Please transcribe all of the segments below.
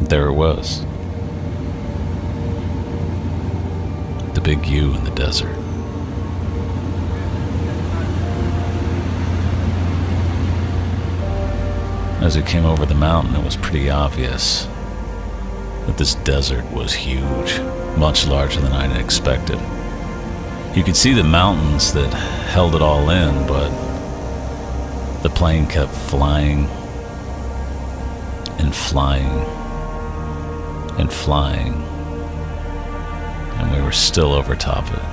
There it was. The big U in the desert. As we came over the mountain, it was pretty obvious that this desert was huge, much larger than I'd expected. You could see the mountains that held it all in, but the plane kept flying and flying and flying, and we were still over top of it.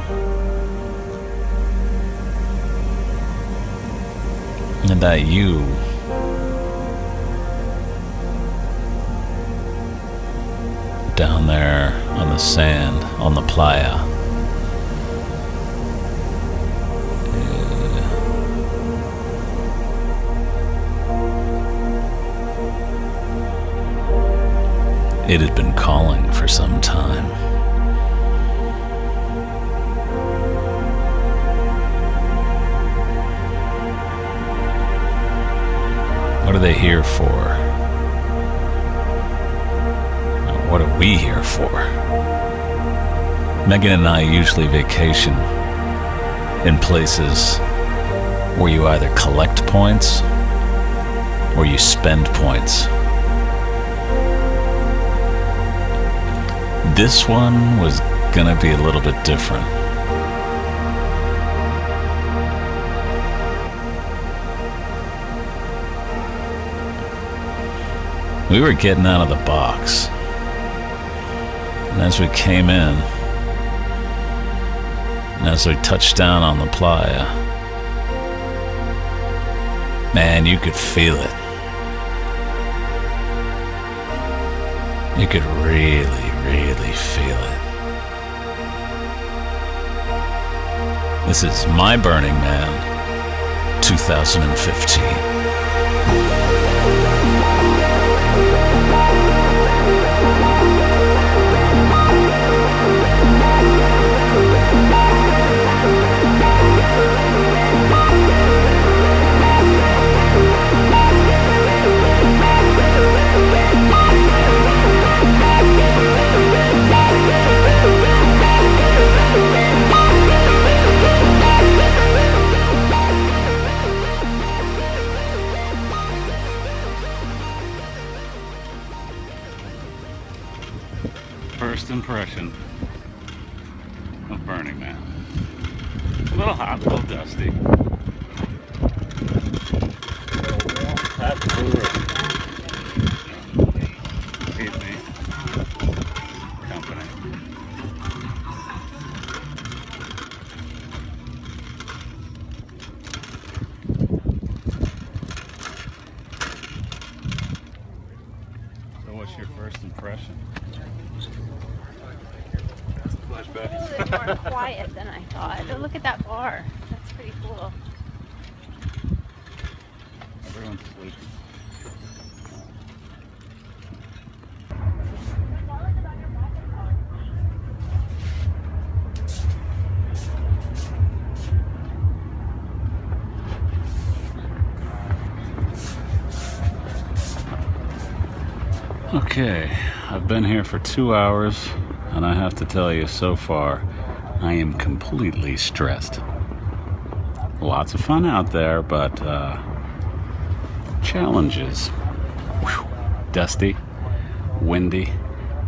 And that U down there on the sand, on the playa, it had been calling for some time. What are they here for? What are we here for? Megan and I usually vacation in places where you either collect points or you spend points. This one was gonna be a little bit different. We were getting out of the box, and as we came in, and as we touched down on the playa, man, you could feel it. You could really, really feel it. This is My Burning Man 2015. First impression of Burning Man. A little hot, a little dusty. Keep me company. So what's your first impression? A little bit more quiet than I thought. Oh, look at that bar. That's pretty cool. Everyone's sleeping. Okay, I've been here for 2 hours, and I have to tell you, so far, I am completely stressed. Lots of fun out there, but challenges. Whew. Dusty, windy,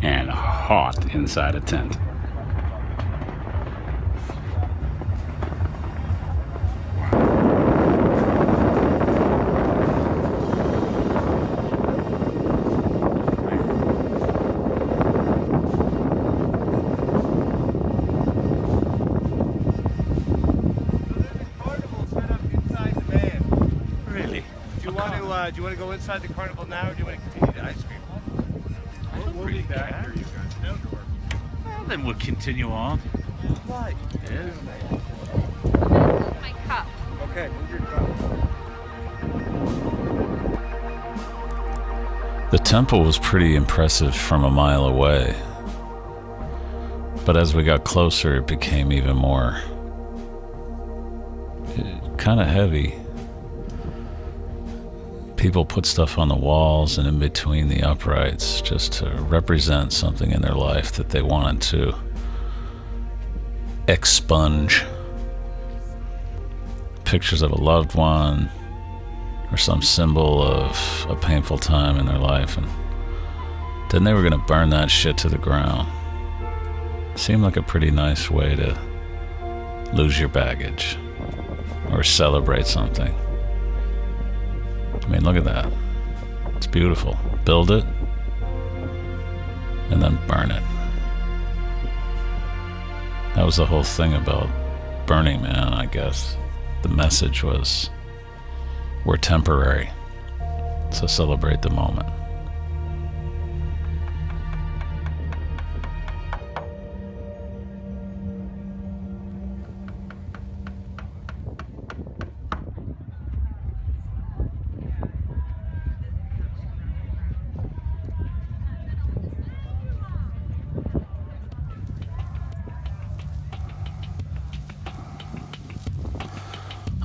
and hot inside a tent. Do you want to go inside the carnival now, or do you want to continue the ice cream? We'll be back here, you guys. Well, then we'll continue on. Why? Yeah. My cup. Okay, move your cup. The temple was pretty impressive from a mile away, but as we got closer, it became even more kind of heavy. People put stuff on the walls and in between the uprights just to represent something in their life that they wanted to expunge. Pictures of a loved one or some symbol of a painful time in their life, and then they were going to burn that shit to the ground. Seemed like a pretty nice way to lose your baggage or celebrate something. I mean, look at that. It's beautiful. Build it and then burn it. That was the whole thing about Burning Man, I guess. The message was, we're temporary, so celebrate the moment.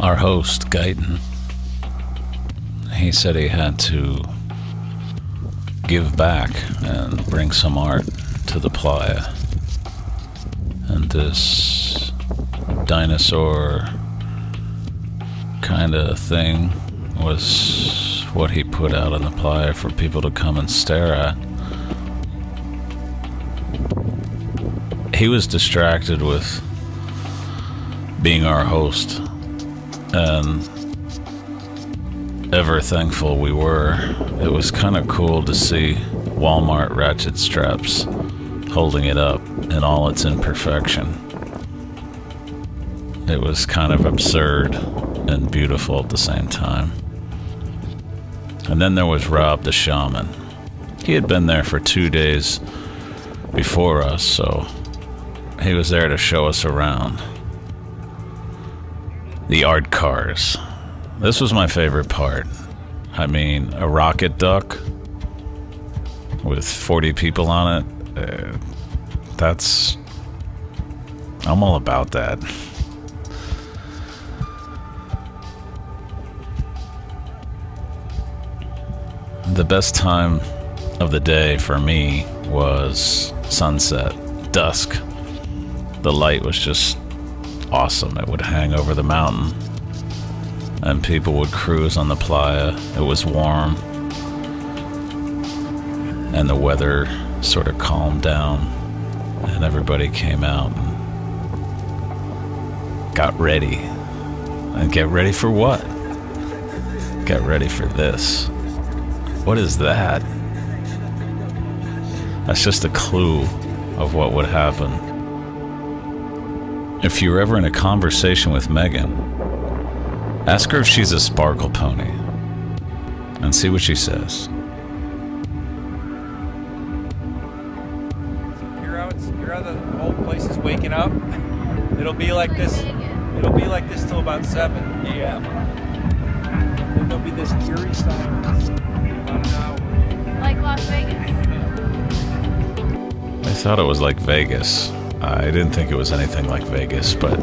Our host, Guyton, he said he had to give back and bring some art to the playa. And this dinosaur kind of thing was what he put out on the playa for people to come and stare at. He was distracted with being our host, and ever thankful we were. It was kind of cool to see Walmart ratchet straps holding it up in all its imperfection. It was kind of absurd and beautiful at the same time. And then there was Rob the shaman. He had been there for 2 days before us, so he was there to show us around. The art cars. This was my favorite part. I mean, a rocket duck with 40 people on it. I'm all about that. The best time of the day for me was sunset, dusk. The light was just awesome. It would hang over the mountain and people would cruise on the playa. It was warm and the weather sort of calmed down and everybody came out and got ready. And get ready for what? Get ready for this. What is that? That's just a clue of what would happen. If you're ever in a conversation with Megan, ask her if she's a sparkle pony and see what she says. Hear how the whole place is waking up? It'll be like this. It'll be like this till about 7 a.m. Then there'll be this eerie silence. About an hour. Like Las Vegas. I thought it was like Vegas. I didn't think it was anything like Vegas, but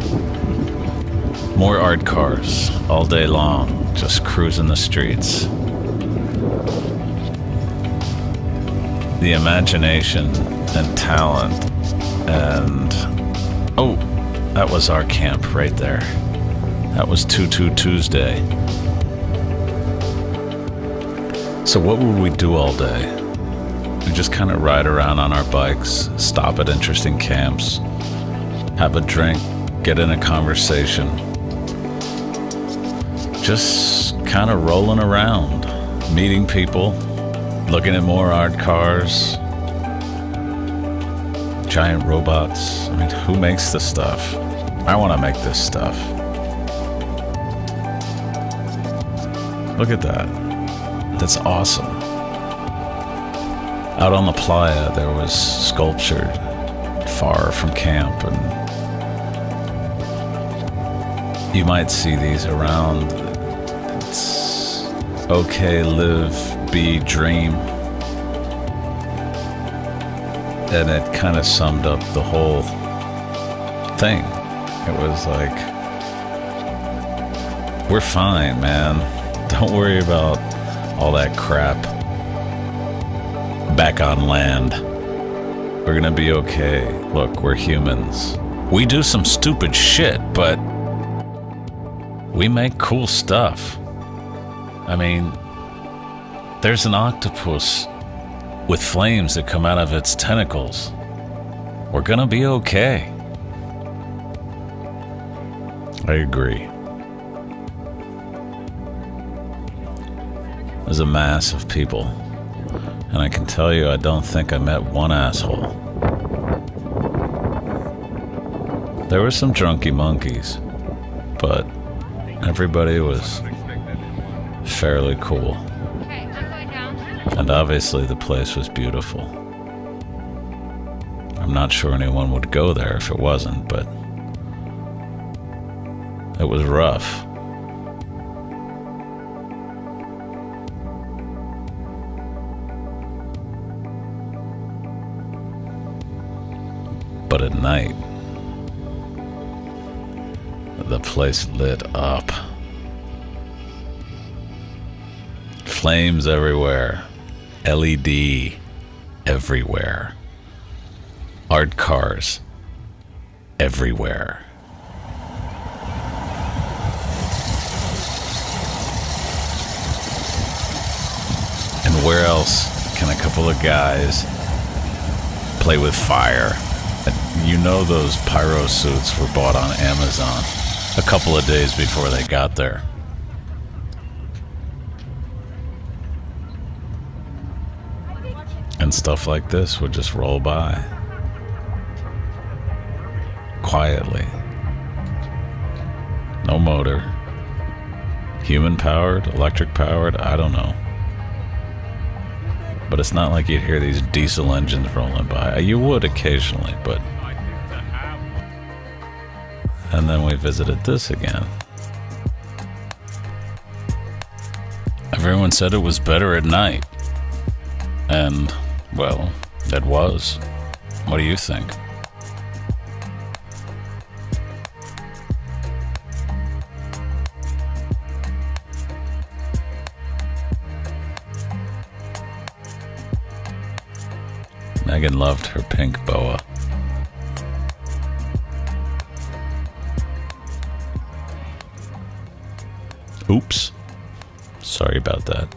more art cars all day long, just cruising the streets. The imagination and talent and... oh, that was our camp right there. That was Tutu Tuesday. So what would we do all day? We just kind of ride around on our bikes, stop at interesting camps, have a drink, get in a conversation. Just kind of rolling around, meeting people, looking at more art cars, giant robots. I mean, who makes this stuff? I want to make this stuff. Look at that. That's awesome. Out on the playa, there was sculpture far from camp, and you might see these around. It's okay, live, be, dream. And it kind of summed up the whole thing. It was like, we're fine, man. Don't worry about all that crap back on land. We're gonna be okay. Look, we're humans. We do some stupid shit, but we make cool stuff. I mean, there's an octopus with flames that come out of its tentacles. We're gonna be okay. I agree. There's a mass of people, and I can tell you I don't think I met one asshole. There were some drunky monkeys, but everybody was fairly cool. Okay, I'm going down. And obviously the place was beautiful. I'm not sure anyone would go there if it wasn't, but it was rough. But at night, the place lit up. Flames everywhere. LED everywhere. Art cars everywhere. And where else can a couple of guys play with fire? You know those pyro suits were bought on Amazon a couple of days before they got there. And stuff like this would just roll by. Quietly. No motor. Human powered, electric powered, I don't know. But it's not like you'd hear these diesel engines rolling by. You would occasionally, but... And then we visited this again. Everyone said it was better at night. And, well, it was. What do you think? Megan loved her pink boa. Oops. Sorry about that.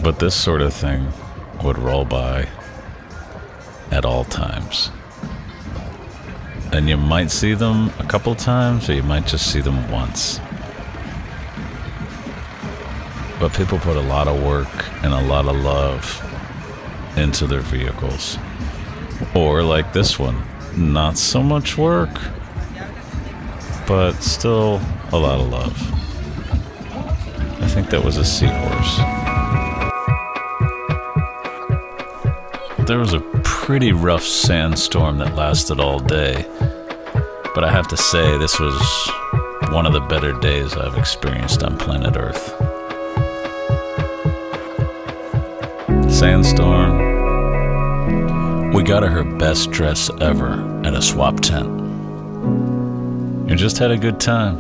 But this sort of thing would roll by at all times. And you might see them a couple times, or you might just see them once. But people put a lot of work and a lot of love into their vehicles. Or like this one, not so much work, but still a lot of love. I think that was a seahorse. There was a pretty rough sandstorm that lasted all day, but I have to say this was one of the better days I've experienced on planet Earth. Sandstorm. We got her best dress ever at a swap tent. You just had a good time.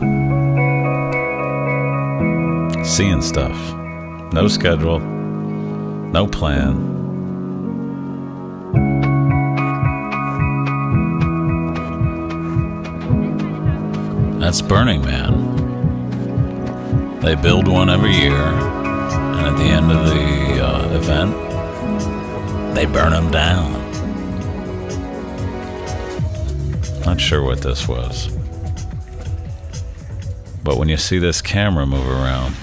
Seeing stuff. No schedule. No plan. That's Burning Man. They build one every year, and at the end of the event, they burn them down. Not sure what this was. But when you see this camera move around,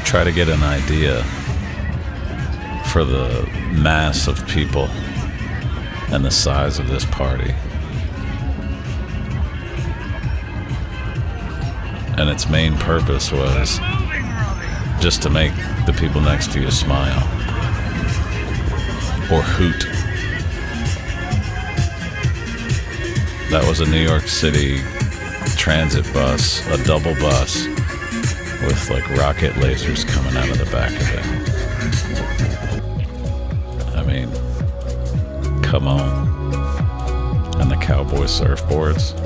try to get an idea for the mass of people and the size of this party. And its main purpose was just to make the people next to you smile. Or hoot. That was a New York City transit bus, a double bus, with like rocket lasers coming out of the back of it. come on. And the cowboy surfboards.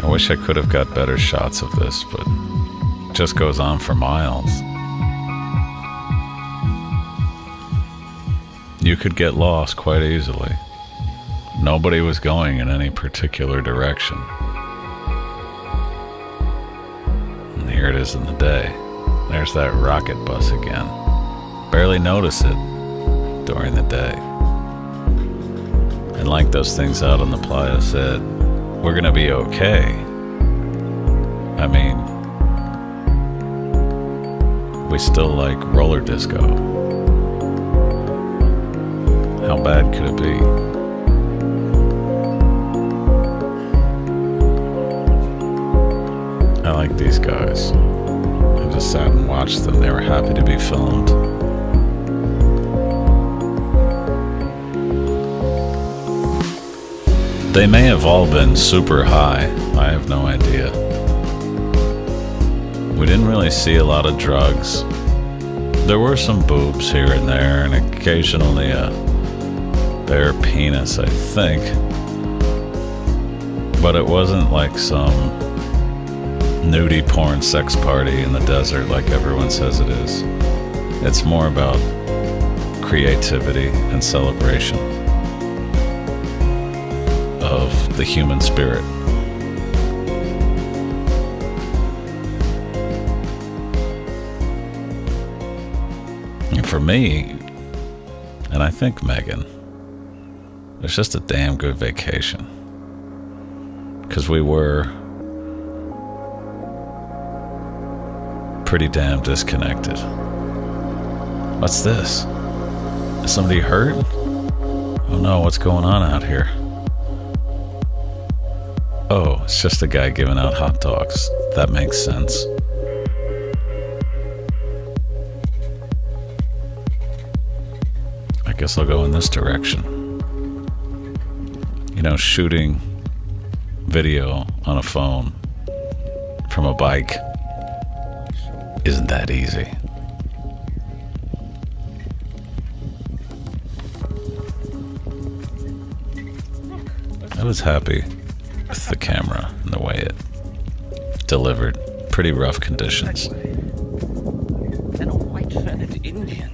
I wish I could have got better shots of this, but it just goes on for miles. You could get lost quite easily. Nobody was going in any particular direction. And here it is in the day. There's that rocket bus again. Barely notice it during the day. And like those things out on the playa said, we're gonna be okay. I mean, we still like roller disco. How bad could it be? I like these guys. I just sat and watched them. They were happy to be filmed. They may have all been super high. I have no idea. We didn't really see a lot of drugs. There were some boobs here and there, and occasionally a bare penis, I think. But it wasn't like some nudie porn sex party in the desert like everyone says it is. It's more about creativity and celebration of the human spirit. And for me, and I think Megan, it's just a damn good vacation. Because we were pretty damn disconnected. What's this? Is somebody hurt? Oh no, what's going on out here? Oh, it's just a guy giving out hot dogs. That makes sense. I guess I'll go in this direction. You know, shooting video on a phone from a bike isn't that easy. I was happy with the camera and the way it delivered pretty rough conditions. And a white-feathered Indian,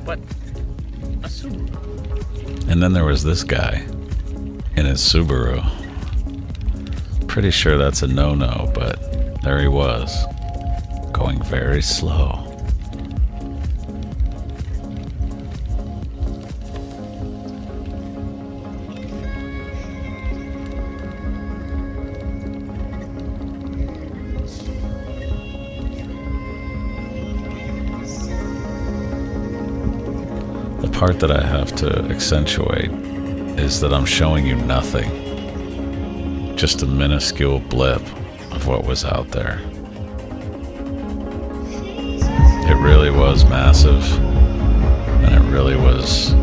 but a Subaru. And then there was this guy in his Subaru. Pretty sure that's a no-no, but there he was, going very slow. The part that I have to accentuate is that I'm showing you nothing. Just a minuscule blip of what was out there. It really was massive, and it really was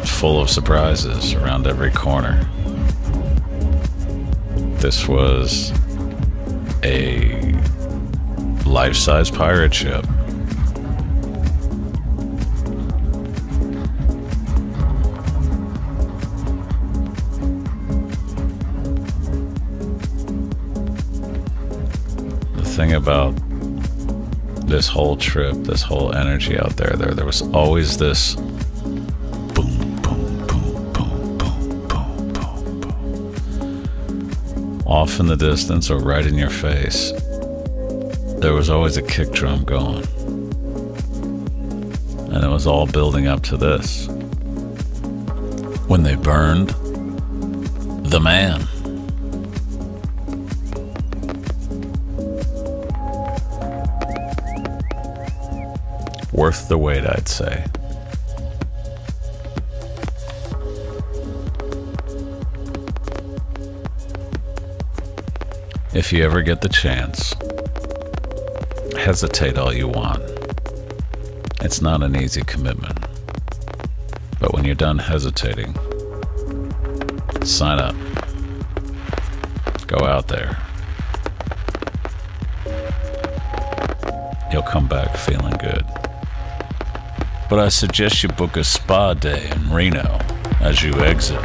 full of surprises around every corner. This was a life-size pirate ship. Thing about this whole trip, this whole energy out there, there was always this boom, boom, boom, boom, boom, boom, boom, boom. Off in the distance or right in your face, there was always a kick drum going. And it was all building up to this. When they burned the man. Worth the wait, I'd say. If you ever get the chance, hesitate all you want. It's not an easy commitment. But when you're done hesitating, sign up. Go out there. You'll come back feeling good. But I suggest you book a spa day in Reno as you exit,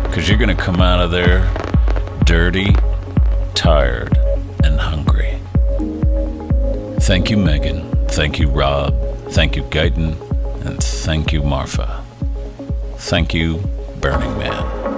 because you're going to come out of there dirty, tired, and hungry. Thank you, Megan. Thank you, Rob. Thank you, Guyton. And thank you, Marfa. Thank you, Burning Man.